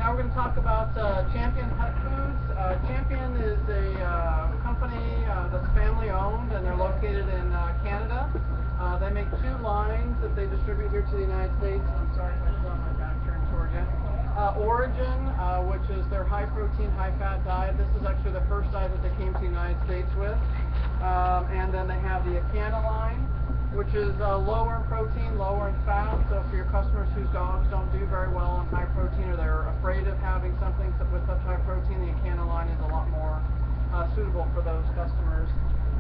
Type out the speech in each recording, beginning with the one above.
Now we're going to talk about Champion Pet Foods. Champion is a company that's family owned, and they're located in Canada. They make two lines that they distribute here to the United States. I'm sorry if I saw my back turned toward you. Origin, which is their high protein, high fat diet. This is actually the first diet that they came to the United States with. And then they have the Acana line, which is lower in protein, lower in fat. So for your customers whose dogs don't do very well on high protein, or they're afraid of having something with such high protein, the Acana line is a lot more suitable for those customers.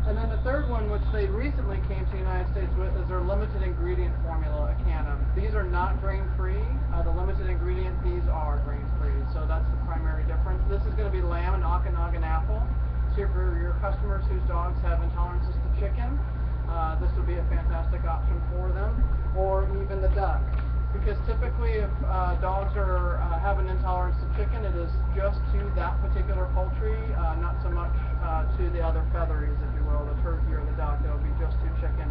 And then the third one, which they recently came to the United States with, is their limited ingredient formula, Acana. These are not grain-free. The limited ingredient, these are grain-free. So that's the primary difference. This is going to be lamb and Okanagan apple. So for your customers whose dogs have intolerances to chicken, this would be a fantastic option for them, or even the duck. Because typically if dogs have an intolerance to chicken, it is just to that particular poultry, not so much to the other featheries, if you will, the turkey or the duck. It will be just to chicken.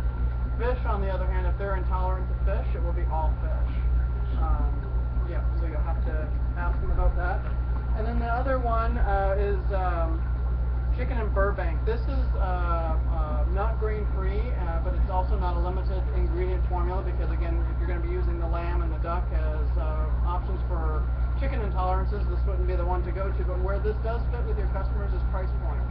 Fish, on the other hand, if they're intolerant to fish, it will be all fish. Yeah, so you'll have to ask them about that. And then the other one is chicken in Burbank. This is not grain-free, but it's also not a limited ingredient formula, because again, if you're going to be using the lamb and the duck as options for chicken intolerances, this wouldn't be the one to go to. But where this does fit with your customers is price point.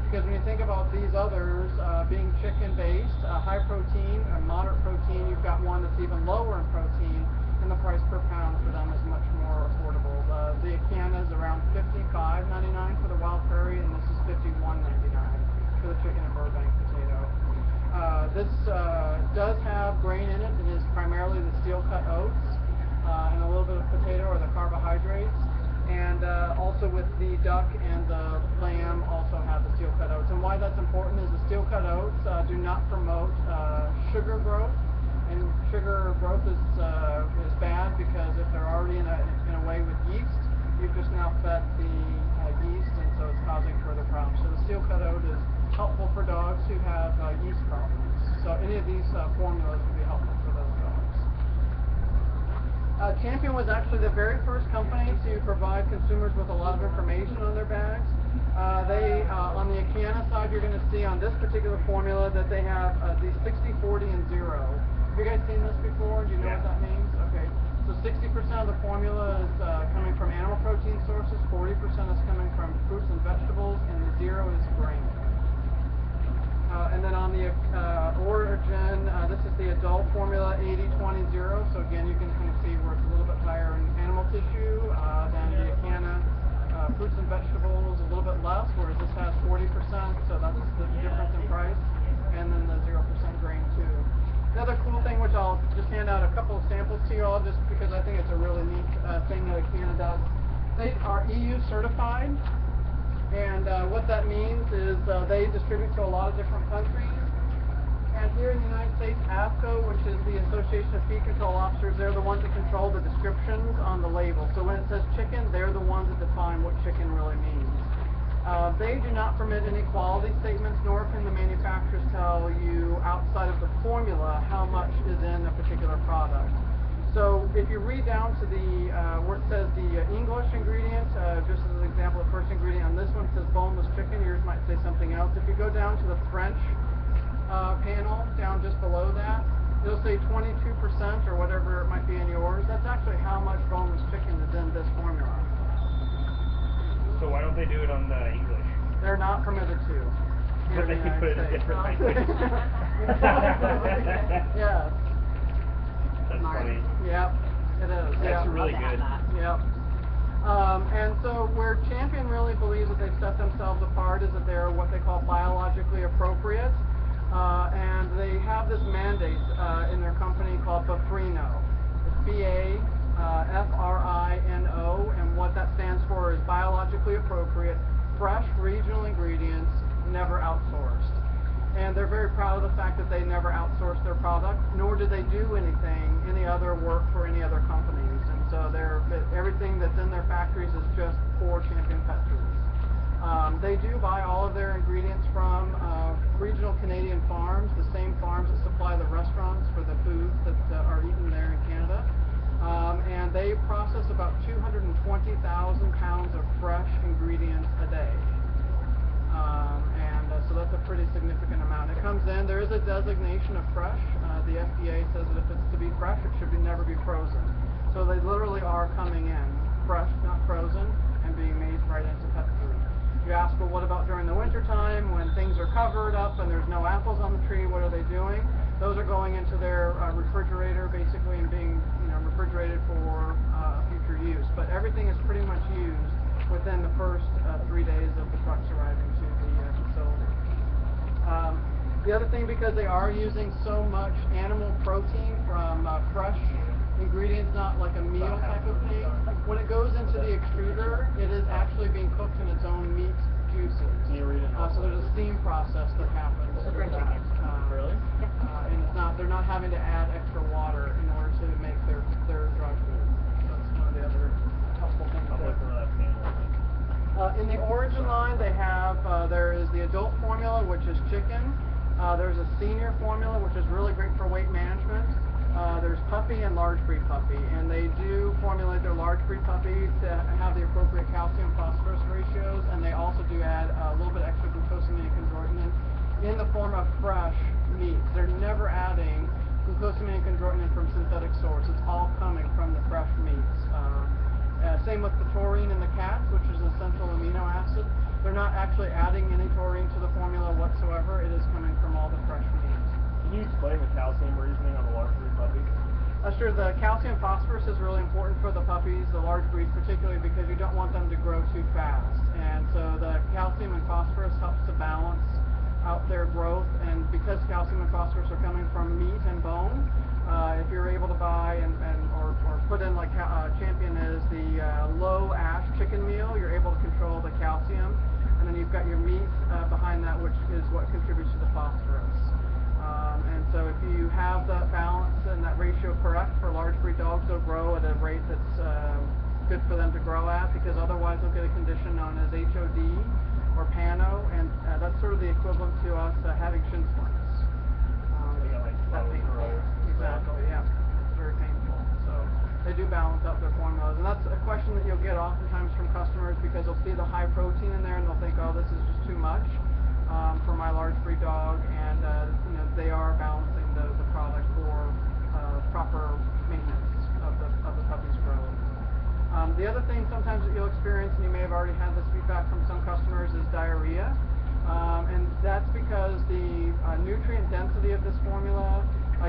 Because when you think about these others being chicken-based, high protein or moderate protein, you've got one that's even lower in protein, and the price per pound for them is much more affordable. The Acana is around $55.99 for the Wild Prairie, and this is $51.99 for the chicken and Burbank potato. This does have grain in it. It is primarily the steel-cut oats and a little bit of potato or the carbohydrates. And also with the duck and the lamb also have the steel-cut oats. And why that's important is the steel-cut oats do not promote sugar growth. And sugar growth is bad, because if they're already in a way with yeast, you've just now fed the yeast, and so it's causing further problems. So the steel-cut oat is helpful for dogs who have yeast problems. So any of these formulas would be helpful for those dogs. Champion was actually the very first company to provide consumers with a lot of information on their bags. On the Acana side, you're going to see on this particular formula that they have the 60, 40, and 0. Have you guys seen this before? Do you know what that means? Okay. So 60% of the formula is coming from animal protein sources, 40% is coming from fruits and vegetables, and the 0 is grain. And then on the Origin, this is the adult formula, 80-20-0. So again, you can kind of see where it's a little bit higher in animal tissue than the Acana. Fruits and vegetables a little bit less, whereas this has 40%. So that's the difference in price. And then the 0% grain too. The other cool thing, which I'll just hand out a couple of samples to you all, just because I think it's a really neat thing that Acana does. They are EU certified. And what that means is they distribute to a lot of different countries. And here in the United States, AAFCO, which is the Association of Feed Control Officers, they're the ones that control the descriptions on the label. So when it says chicken, they're the ones that define what chicken really means. They do not permit any quality statements, nor can the manufacturers tell you outside of the formula how much is in a particular product. So if you read down to the where it says the English ingredient, just as an example, the first ingredient on this one says boneless chicken, yours might say something else. If you go down to the French panel, down just below that, it'll say 22% or whatever it might be in yours. That's actually how much boneless chicken is in this formula. So why don't they do it on the English? They're not permitted to. But they can put it in different languages. Yes. That's funny. Yep, it is. That's Yep. really good. Yep. And so where Champion really believes that they've set themselves apart is that they're what they call biologically appropriate. And they have this mandate in their company called BAFRINO. It's B-A-F-R-I-N-O, and what that stands for is biologically appropriate, fresh, regional ingredients, never outsourced. And they're very proud of the fact that they never outsource their product, nor do they do any other work for any other companies. And so everything that's in their factories is just for Champion Pet Foods. They do buy all of their ingredients from regional Canadian farms, the same farms that supply the restaurants for the foods that are eaten there in Canada. And they process about 220 20,000 pounds of fresh ingredients a day. So that's a pretty significant amount. It comes in, there is a designation of fresh. The FDA says that if it's to be fresh, it should never be frozen. So they literally are coming in fresh, not frozen, and being made right into pet food. You ask, well, what about during the winter time when things are covered up and there's no apples on the tree? What are they doing? Those are going into their refrigerator, basically, and being refrigerated for future use. But everything is pretty much used within the first 3 days of the trucks arriving to the facility. The other thing, because they are using so much animal protein from fresh ingredients, not like a meal type of thing, when it goes into the extruder, it is actually being cooked in its own meat juices. So there's a steam process that happens. Really? And it's not, they're not having to add extra water in order to make their dry food. So that's one of the other helpful things. I'm looking for that panel. In the Origin line, they have, there is the adult formula, which is chicken. There's a senior formula, which is really great for weight management. There's puppy and large breed puppy, and they do formulate their large breed puppy to have the appropriate calcium phosphorus ratios, and they also do add a little bit extra glucosamine and chondroitin in the form of fresh meats. They're never adding glucosamine and chondroitin from synthetic source. It's all coming from the fresh meats. Same with the taurine in the cats, which is an essential amino acid. They're not actually adding any taurine to the formula whatsoever. It is coming from all the fresh meats. Can you explain the calcium reasoning on the large breed puppies? Sure. The calcium phosphorus is really important for the puppies, the large breeds particularly, because you don't want them to grow too fast. And so the calcium and phosphorus helps to balance out their growth. And because calcium and phosphorus are coming from meat and bone, if you're able to buy or put in, like Champion is, the low ash chicken meal, you're able to control the calcium. And then you've got your meat behind that, which is what contributes to the phosphorus. And so if you have that balance and that ratio correct for large breed dogs, they'll grow at a rate that's good for them to grow at, because otherwise they'll get a condition known as HOD or PANO, and that's sort of the equivalent to us having shin splints. That painful. Exactly, yeah. It's very painful. So they do balance out their formulas, and that's a question that you'll get oftentimes from customers, because they'll see the high protein in there and they'll think, oh, this is just too much for my large breed dog, and they are balancing the product for proper maintenance of the puppy's growth. The other thing sometimes that you'll experience, and you may have already had this feedback from some customers, is diarrhea. And that's because the nutrient density of this formula,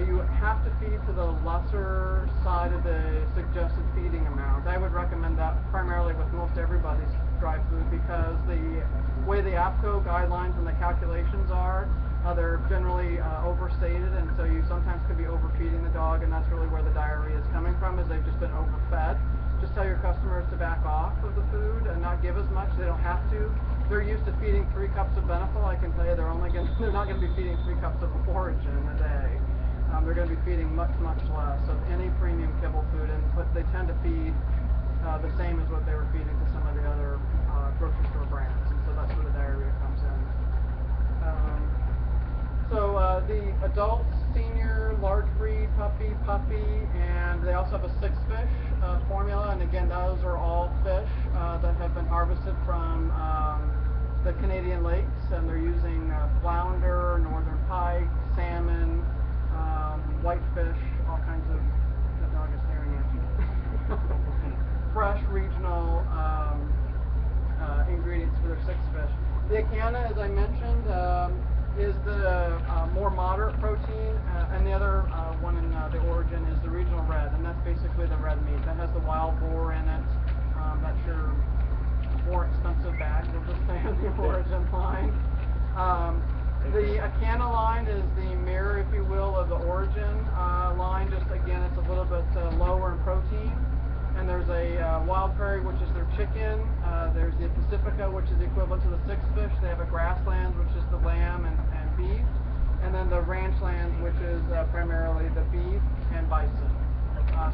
you have to feed to the lesser side of the suggested feeding amount. I would recommend that primarily with most everybody's dry food, because the way the APCO guidelines and the calculations are, they're generally overstated, and so you sometimes could be overfeeding the dog, and that's really where the diarrhea is coming from, is they've just been overfed. Just tell your customers to back off of the food and not give as much. They don't have to. They're used to feeding 3 cups of Beneful. I can tell you they're not going to be feeding 3 cups of Origin a day. They're going to be feeding much, much less of any premium kibble food, but they tend to feed the same as what they were feeding to some of the other grocery store brands, and so that's where the diarrhea comes in. The adult, senior, large breed, puppy, and they also have a 6-fish formula, and again, those are all fish that have been harvested from the Canadian lakes, and they're using flounder, northern pike, salmon, whitefish, all kinds of, that dog is staring at you, fresh regional ingredients for their 6-fish. The Acana, as I mentioned, is the more moderate protein, and the other one in the Origin is the regional red, and that's basically the red meat. That has the wild boar in it. That's your more expensive bag, we'll just say, in the Origin line. The Acana line is the mirror, if you will, of the Origin line. Just again, it's a little bit lower in protein. And there's a Wild Prairie, which is their chicken. There's the Pacifica, which is equivalent to the 6-fish. They have a grassland, which is the lamb and beef. And then the ranchland, which is primarily the beef and bison.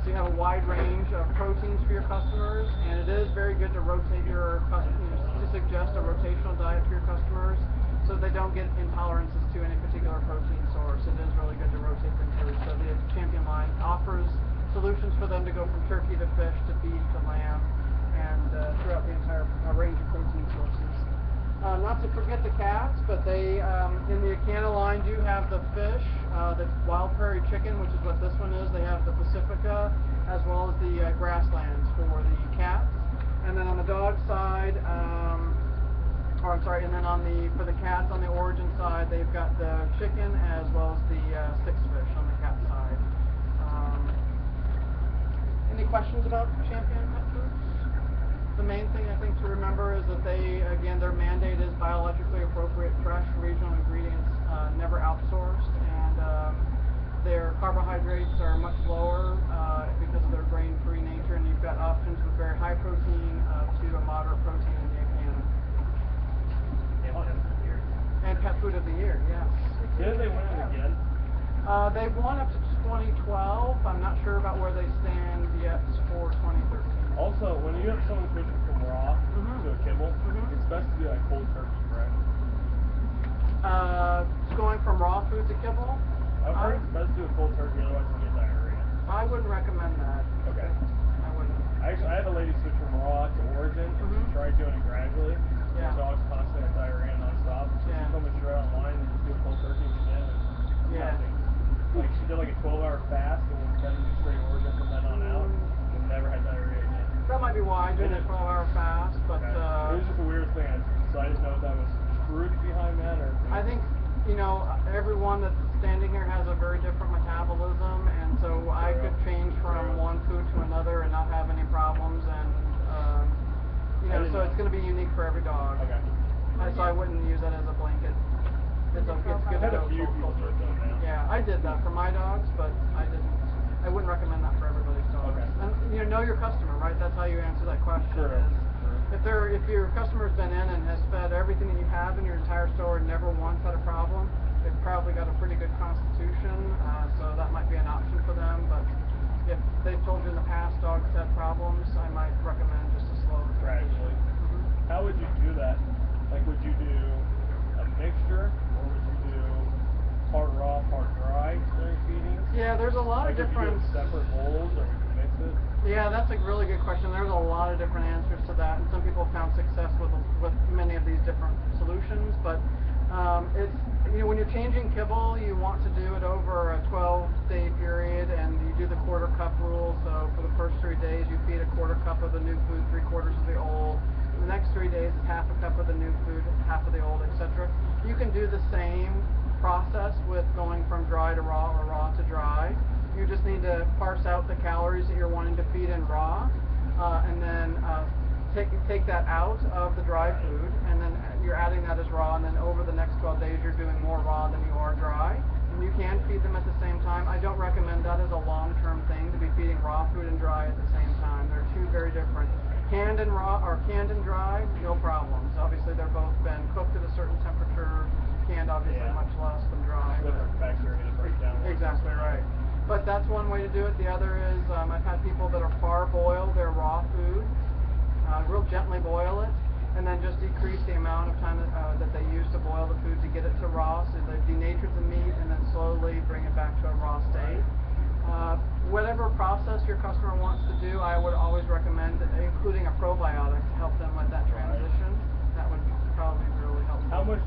So you have a wide range of proteins for your customers, and it is very good to rotate your customers, to suggest a rotational diet for your customers, so they don't get intolerances to any particular protein source. It is really good to rotate them through. So the Champion line offers solutions for them to go from turkey to fish to beef to lamb, not to forget the cats, but they, in the Acana line, do have the fish, the wild prairie chicken, which is what this one is. They have the Pacifica, as well as the grasslands for the cats. And then on the dog side, and then for the cats on the Origin side, they've got the chicken as well as the six fish on the cat side. Any questions about Champion Pet Foods? The main thing I think to remember is that their mandate is biologically appropriate, fresh, regional ingredients, never outsourced, and their carbohydrates are much lower because of their grain-free nature, and you've got options with very high protein to a moderate protein in the Acana. They won it for years. And Pet Food of the Year, yes. Did they win it again? They won up to 2012. I'm not sure about where they stand yet for 2013. Also, when you have someone switching from raw to a kibble, it's best to do like cold turkey, correct? Going from raw food to kibble? I've heard it's best to do a cold turkey, otherwise you get diarrhea. I wouldn't recommend that. Okay. I wouldn't. Actually, I had a lady switch from raw to Origin, and she tried doing it gradually. Yeah. The dog's constantly had diarrhea nonstop. So she told me straight online and just do a cold turkey again. Yeah. Like she did like a 12-hour fast and was then straight Origin from then on out, and never had diarrhea again. That might be why I did a 12-hour fast, but it was just a weird thing. So I didn't know if that was truth behind that or. I think everyone that's standing here has a very different metabolism, and so I could change from one food to another and not have any problems, and so it's going to be unique for every dog. Okay. So I wouldn't use that as a blanket. It's good I've had to a go few people cold do it turkey. though now. Yeah, I did that for my dogs, but I wouldn't recommend that for everybody's dogs. Okay. And know your customer, right? That's how you answer that question. Sure. If your customer's been in and has fed everything that you have in your entire store and never once had a problem, they've probably got a pretty good constitution, so that might be an option for them. But if they've told you in the past dogs had problems, I might recommend just a slow Gradually. How would you do that? Like, would you do a mixture, or would you do part raw, part dry during feeding? Yeah, there's a lot of different. Would you do separate bowls, or would you mix it? Yeah, that's a really good question. There's a lot of different answers to that, and some people have found success with many of these different solutions. But it's when you're changing kibble, you want to do it over a 12-day period, and you do the quarter cup rule. So for the first 3 days, you feed a quarter cup of the new food, 3/4 of the old. The next 3 days is half a cup of the new food, half of the old, etc. You can do the same process with going from dry to raw or raw to dry. You just need to parse out the calories that you're wanting to feed in raw, and then take that out of the dry food, and then you're adding that as raw, and then over the next 12 days you're doing more raw than you are dry. And you can feed them at the same time. I don't recommend that as a long-term thing, to be feeding raw food and dry at the same time. They're two very different. Canned and raw, or canned and dry, no problems. Obviously they're both been cooked at a certain temperature. Canned obviously much less than dry. Different bacteria to break down. Exactly right. But that's one way to do it. The other is I've had people that are parboil their raw food, real gently boil it, and then just decrease the amount of time that they use to boil the food to get it to raw, so they denature the meat and then slowly bring it back to a raw state. Whatever process your customer wants to do, I would always recommend including a probiotic to help them with that transition. That would probably really help. How much?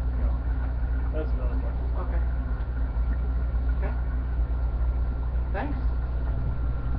That's another question. Okay. Okay. Thanks.